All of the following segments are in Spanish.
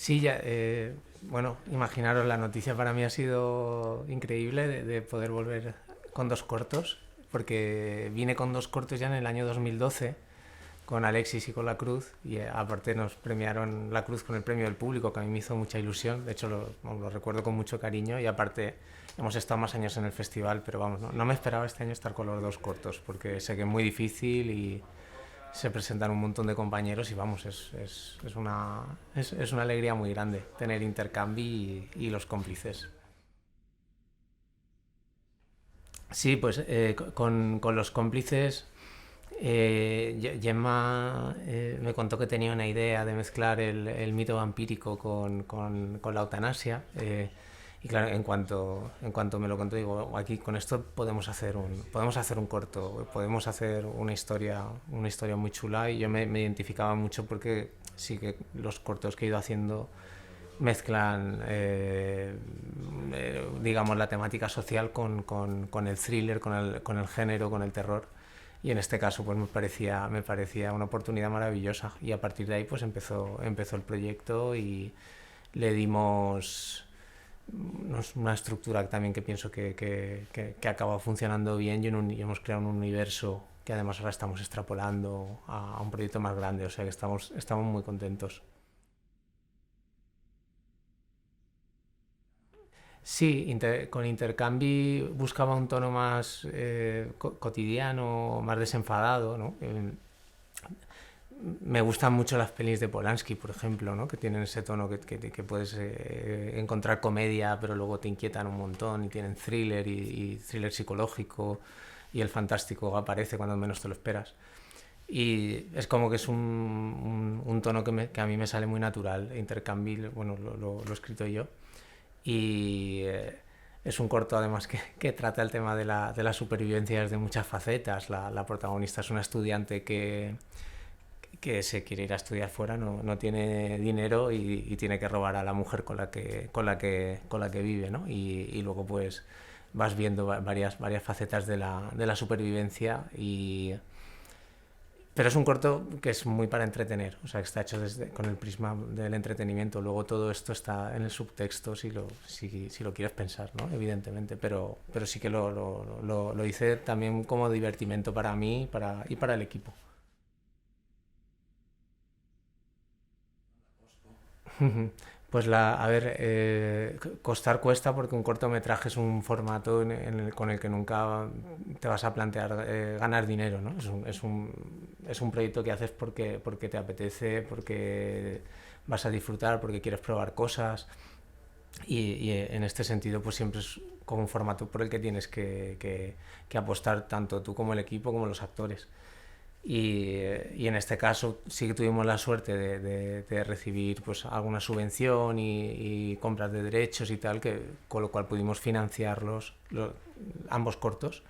Sí, ya, bueno, imaginaros, la noticia para mí ha sido increíble de poder volver con dos cortos, porque vine con dos cortos ya en el año 2012 con Alexis y con La Cruz, y aparte nos premiaron La Cruz con el premio del público, que a mí me hizo mucha ilusión. De hecho lo recuerdo con mucho cariño, y aparte hemos estado más años en el festival, pero vamos, no me esperaba este año estar con los dos cortos, porque sé que es muy difícil y se presentan un montón de compañeros, y vamos, es una alegría muy grande tener Intercambi y los cómplices. Sí, pues con los cómplices, Gemma me contó que tenía una idea de mezclar el mito vampírico con la eutanasia. Y claro, en cuanto me lo contó, digo: aquí con esto podemos hacer un corto, podemos hacer una historia muy chula. Y yo me identificaba mucho porque sí que los cortos que he ido haciendo mezclan, digamos, la temática social con el thriller, con el género, con el terror. Y en este caso pues me parecía una oportunidad maravillosa, y a partir de ahí pues empezó el proyecto, y le dimos una estructura también que pienso que acaba funcionando bien, y hemos creado un universo que además ahora estamos extrapolando a un proyecto más grande. O sea que estamos muy contentos. Sí, con Intercambi buscaba un tono más cotidiano, más desenfadado, ¿no? Me gustan mucho las pelis de Polanski, por ejemplo, ¿no? Que tienen ese tono que puedes encontrar comedia, pero luego te inquietan un montón, y tienen thriller y thriller psicológico, y el fantástico aparece cuando menos te lo esperas. Y es como que es un tono que a mí me sale muy natural. Intercambi, bueno, lo he escrito yo, y es un corto además que trata el tema de la supervivencia desde muchas facetas. La protagonista es una estudiante que se quiere ir a estudiar fuera, no tiene dinero, y tiene que robar a la mujer con la que vive, ¿no? Y luego pues vas viendo varias facetas de la supervivencia. Pero es un corto que es muy para entretener, o sea, que está hecho con el prisma del entretenimiento. Luego todo esto está en el subtexto, si lo quieres pensar, ¿no? Evidentemente, pero sí que lo hice también como divertimento para mí y para el equipo. Pues a ver, costar cuesta, porque un cortometraje es un formato con el que nunca te vas a plantear ganar dinero, ¿no? Es un proyecto que haces porque te apetece, porque vas a disfrutar, porque quieres probar cosas. Y en este sentido pues siempre es como un formato por el que tienes que apostar, tanto tú como el equipo como los actores. Y en este caso sí que tuvimos la suerte de recibir pues alguna subvención y compras de derechos y tal, con lo cual pudimos financiarlos, ambos cortos,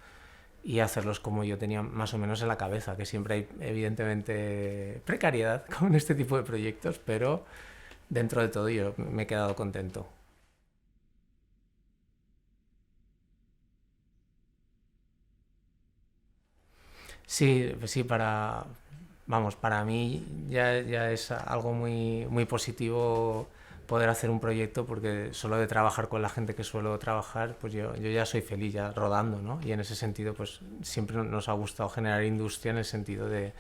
y hacerlos como yo tenía más o menos en la cabeza. Que siempre hay evidentemente precariedad con este tipo de proyectos, pero dentro de todo yo me he quedado contento. Sí, pues sí, vamos, para mí ya es algo muy, muy positivo poder hacer un proyecto, porque solo de trabajar con la gente que suelo trabajar, pues yo ya soy feliz ya rodando, ¿no? Y en ese sentido, pues siempre nos ha gustado generar industria, en el sentido de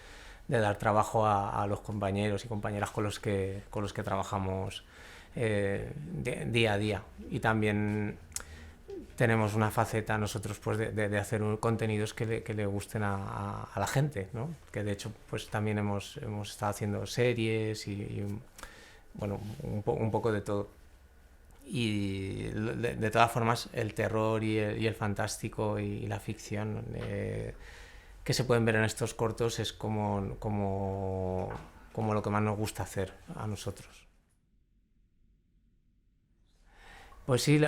dar trabajo a los compañeros y compañeras con los que trabajamos día a día. Y también tenemos una faceta nosotros pues de hacer contenidos que le gusten a la gente, ¿no? Que de hecho pues también hemos estado haciendo series y bueno, un poco de todo. Y de todas formas el terror y el fantástico y la ficción que se pueden ver en estos cortos es como lo que más nos gusta hacer a nosotros. Pues sí,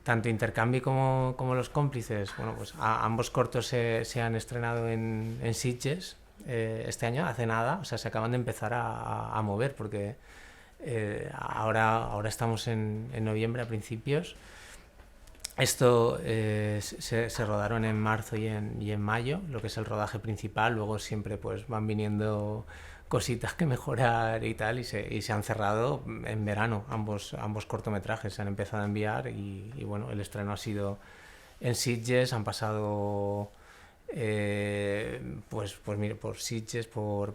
tanto Intercambio como Los Cómplices, bueno, pues ambos cortos se han estrenado en Sitges este año, hace nada. O sea, se acaban de empezar a mover, porque ahora estamos en noviembre a principios. Esto se rodaron en marzo y en mayo, lo que es el rodaje principal. Luego siempre pues van viniendo cositas que mejorar y tal, y se han cerrado en verano ambos cortometrajes, se han empezado a enviar y bueno, el estreno ha sido en Sitges, han pasado pues mire, por Sitges, por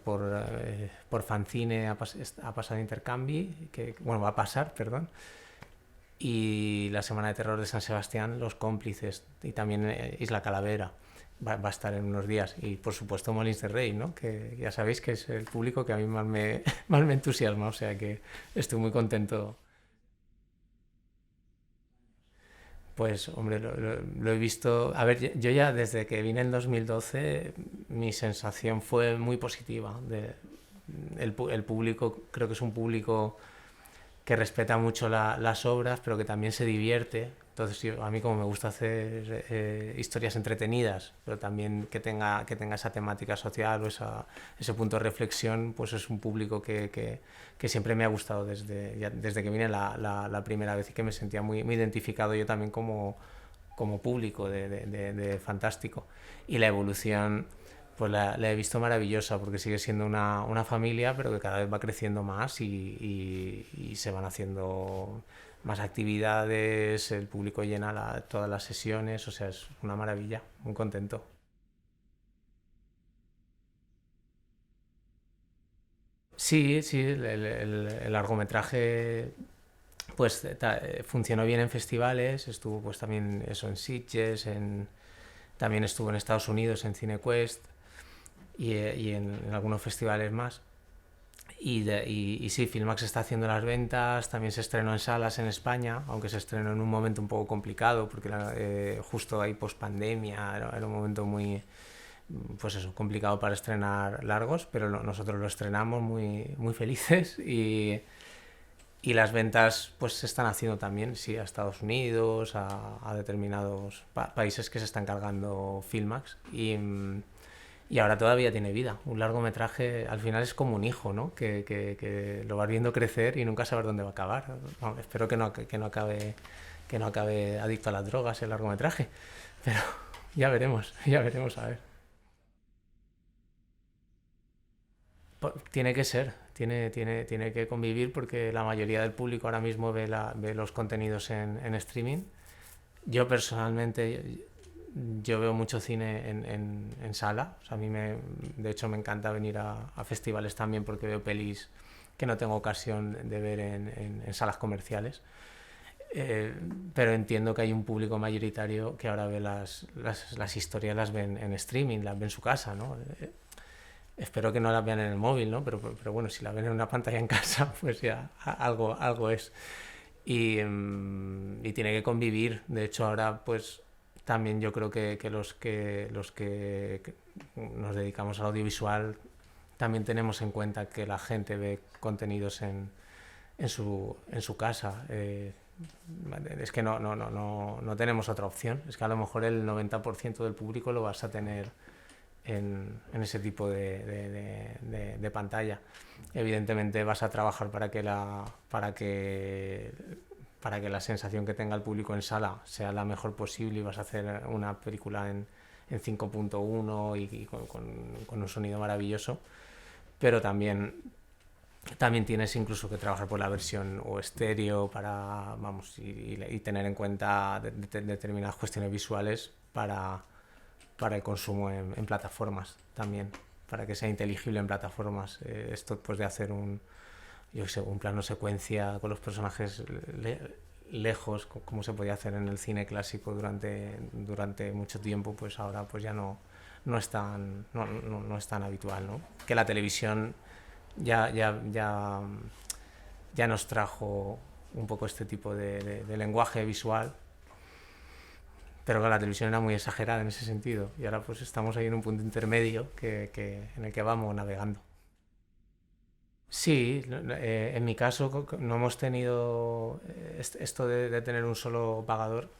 Fanzine ha pasado Intercambi, que bueno, va a pasar, perdón, y la Semana de Terror de San Sebastián, Los Cómplices, y también Isla Calavera. Va a estar en unos días. Y por supuesto Molins de Rey, ¿no? Que ya sabéis que es el público que a mí más me entusiasma, o sea que estoy muy contento. Pues hombre, lo he visto. A ver, yo ya desde que vine en 2012, mi sensación fue muy positiva. El público, creo que es un público que respeta mucho las obras, pero que también se divierte. Entonces, a mí como me gusta hacer historias entretenidas, pero también que tenga esa temática social o ese punto de reflexión, pues es un público que siempre me ha gustado desde que vine la primera vez y que me sentía muy identificado yo también como público de Fantástico. Y la evolución pues la he visto maravillosa porque sigue siendo una familia pero que cada vez va creciendo más y se van haciendo más actividades, el público llena todas las sesiones, o sea, es una maravilla, muy contento. Sí, sí, el largometraje pues funcionó bien en festivales, estuvo pues también eso en Sitges, también estuvo en Estados Unidos en CineQuest y en algunos festivales más. Y sí, Filmax está haciendo las ventas, también se estrenó en salas en España, aunque se estrenó en un momento un poco complicado, porque justo ahí post pandemia era un momento muy, pues eso, complicado para estrenar largos, pero nosotros lo estrenamos muy felices y las ventas pues se están haciendo también, sí, a Estados Unidos, a determinados países que se están cargando Filmax y ahora todavía tiene vida. Un largometraje al final es como un hijo, ¿no? Que lo vas viendo crecer y nunca sabes dónde va a acabar. Bueno, espero que no acabe adicto a las drogas el largometraje, pero ya veremos a ver. Tiene que ser, tiene que convivir porque la mayoría del público ahora mismo ve los contenidos en streaming. Yo personalmente, yo veo mucho cine en sala. O sea, de hecho me encanta venir a festivales también porque veo pelis que no tengo ocasión de ver en salas comerciales. Eh, pero entiendo que hay un público mayoritario que ahora ve las historias, las ven en streaming, las ve en su casa, ¿no? Espero que no las vean en el móvil, ¿no? Pero bueno, si la ven en una pantalla en casa, pues ya algo es. Y tiene que convivir. De hecho, ahora pues también yo creo que los que nos dedicamos al audiovisual también tenemos en cuenta que la gente ve contenidos en su casa. Es que no tenemos otra opción. Es que a lo mejor el 90% del público lo vas a tener en ese tipo de pantalla. Evidentemente vas a trabajar para que la sensación que tenga el público en sala sea la mejor posible y vas a hacer una película en 5.1 y con un sonido maravilloso, pero también tienes incluso que trabajar por la versión o estéreo para, vamos, y tener en cuenta determinadas cuestiones visuales para el consumo en plataformas también, para que sea inteligible en plataformas. Esto pues de hacer yo sé, un plano secuencia con los personajes lejos, como se podía hacer en el cine clásico durante mucho tiempo, pues ahora pues ya no es tan habitual, ¿no? Que la televisión ya nos trajo un poco este tipo de lenguaje visual, pero la televisión era muy exagerada en ese sentido y ahora pues estamos ahí en un punto intermedio en el que vamos navegando. Sí, en mi caso no hemos tenido esto de tener un solo pagador,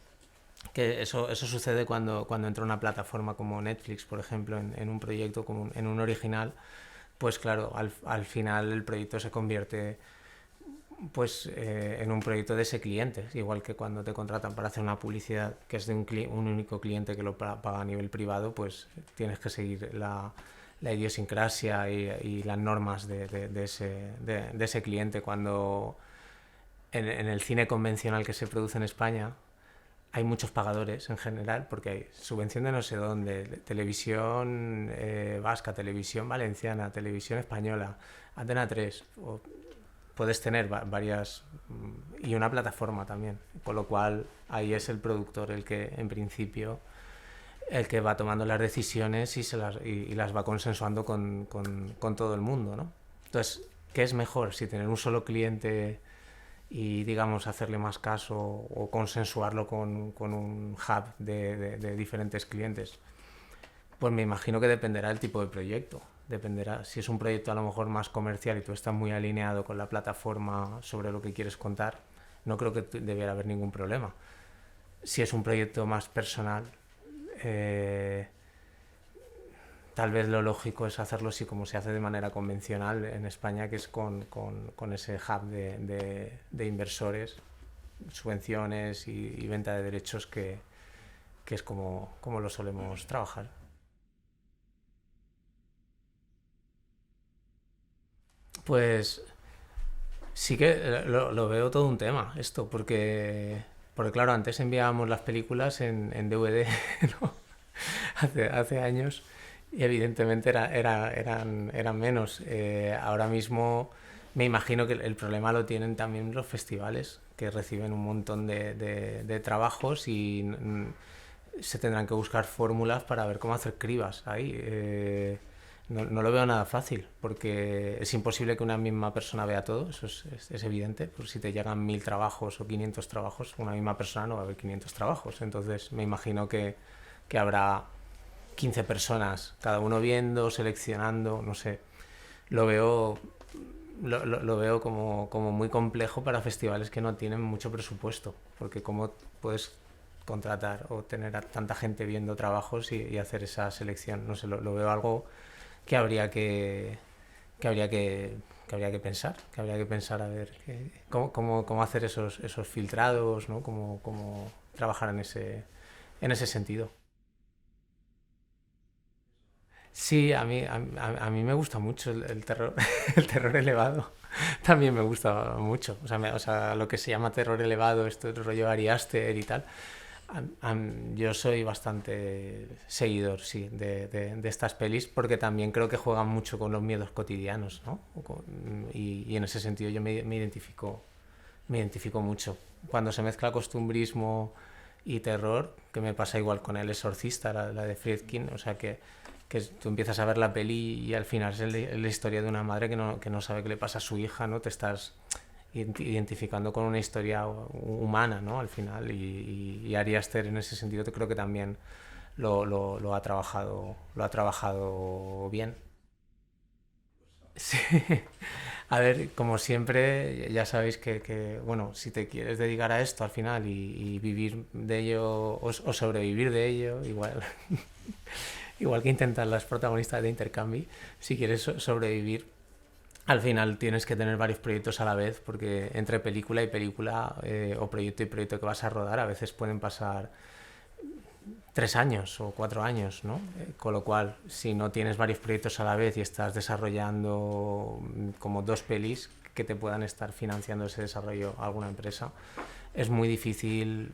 que eso sucede cuando entra una plataforma como Netflix, por ejemplo, en un proyecto, en un original, pues claro, al final el proyecto se convierte pues en un proyecto de ese cliente, igual que cuando te contratan para hacer una publicidad que es de un único cliente que lo paga a nivel privado, pues tienes que seguir la idiosincrasia y las normas de ese cliente. Cuando en el cine convencional que se produce en España hay muchos pagadores en general, porque hay subvención de no sé dónde, televisión vasca, televisión valenciana, televisión española, Antena 3, o puedes tener varias y una plataforma también, con lo cual ahí es el productor el que en principio el que va tomando las decisiones y las va consensuando con todo el mundo, ¿no? Entonces, ¿qué es mejor? Si tener un solo cliente y, digamos, hacerle más caso o consensuarlo con un hub de diferentes clientes. Pues me imagino que dependerá del tipo de proyecto. Dependerá, si es un proyecto a lo mejor más comercial y tú estás muy alineado con la plataforma sobre lo que quieres contar, no creo que debiera haber ningún problema. Si es un proyecto más personal, eh, tal vez lo lógico es hacerlo así como se hace de manera convencional en España, que es con ese hub de inversores, subvenciones y venta de derechos que es como lo solemos trabajar. Pues sí que lo veo todo un tema esto, porque claro, antes enviábamos las películas en DVD, ¿no? Hace años y evidentemente eran menos. Ahora mismo me imagino que el problema lo tienen también los festivales, que reciben un montón de trabajos y se tendrán que buscar fórmulas para ver cómo hacer cribas ahí. No lo veo nada fácil, porque es imposible que una misma persona vea todo, eso es evidente. Pues si te llegan 1000 trabajos o 500 trabajos, una misma persona no va a ver 500 trabajos. Entonces me imagino que habrá 15 personas, cada uno viendo, seleccionando, no sé. Lo veo, lo veo como muy complejo para festivales que no tienen mucho presupuesto, porque cómo puedes contratar o tener a tanta gente viendo trabajos y hacer esa selección. No sé, lo veo algo que habría que habría que habría que pensar a ver cómo hacer esos filtrados, ¿no? Cómo trabajar en ese sentido. Sí, a mí me gusta mucho el terror, el terror elevado. También me gusta mucho. O sea, lo que se llama terror elevado, esto es rollo Ari Aster y tal. Yo soy bastante seguidor, sí, de estas pelis porque también creo que juegan mucho con los miedos cotidianos, ¿no? Y en ese sentido yo me identifico mucho. Cuando se mezcla costumbrismo y terror, que me pasa igual con El Exorcista, la de Friedkin, o sea que tú empiezas a ver la peli y al final es la historia de una madre que no sabe qué le pasa a su hija, ¿no? Te estás identificando con una historia humana, ¿no? Al final, y Ari Aster en ese sentido creo que también lo ha trabajado bien. Sí. A ver, como siempre, ya sabéis bueno, si te quieres dedicar a esto al final y vivir de ello o sobrevivir de ello, igual que intentan las protagonistas de Intercambio, si quieres sobrevivir, al final tienes que tener varios proyectos a la vez, porque entre película y película o proyecto y proyecto que vas a rodar, a veces pueden pasar 3 años o 4 años, ¿no? Con lo cual, si no tienes varios proyectos a la vez y estás desarrollando como dos pelis que te puedan estar financiando ese desarrollo alguna empresa, es muy difícil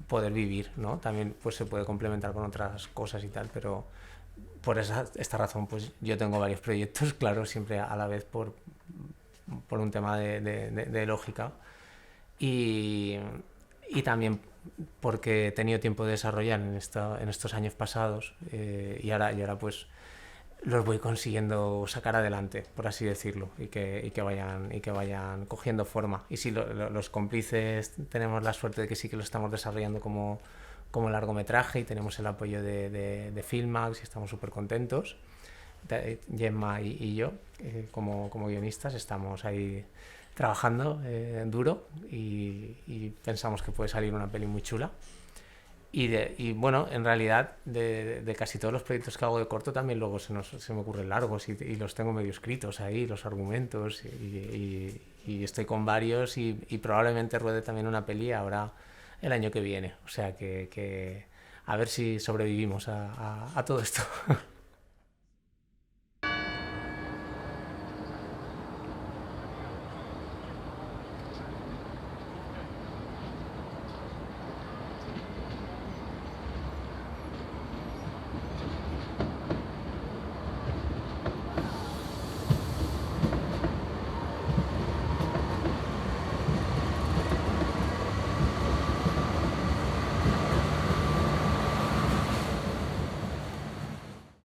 poder vivir, ¿no? También pues se puede complementar con otras cosas y tal, pero por esta razón pues yo tengo varios proyectos, claro, siempre a la vez por un tema de lógica y, y también porque he tenido tiempo de desarrollar en estos años pasados y ahora pues los voy consiguiendo sacar adelante, por así decirlo, y que vayan cogiendo forma. Y si los cómplices tenemos la suerte de que sí que lo estamos desarrollando como largometraje y tenemos el apoyo de Filmax y estamos súper contentos. Gemma y yo, como guionistas, estamos ahí trabajando duro y pensamos que puede salir una peli muy chula. Y bueno, en realidad de casi todos los proyectos que hago de corto también luego se me ocurren largos y los tengo medio escritos ahí, los argumentos y estoy con varios y probablemente ruede también una peli ahora el año que viene. O sea que a ver si sobrevivimos a todo esto.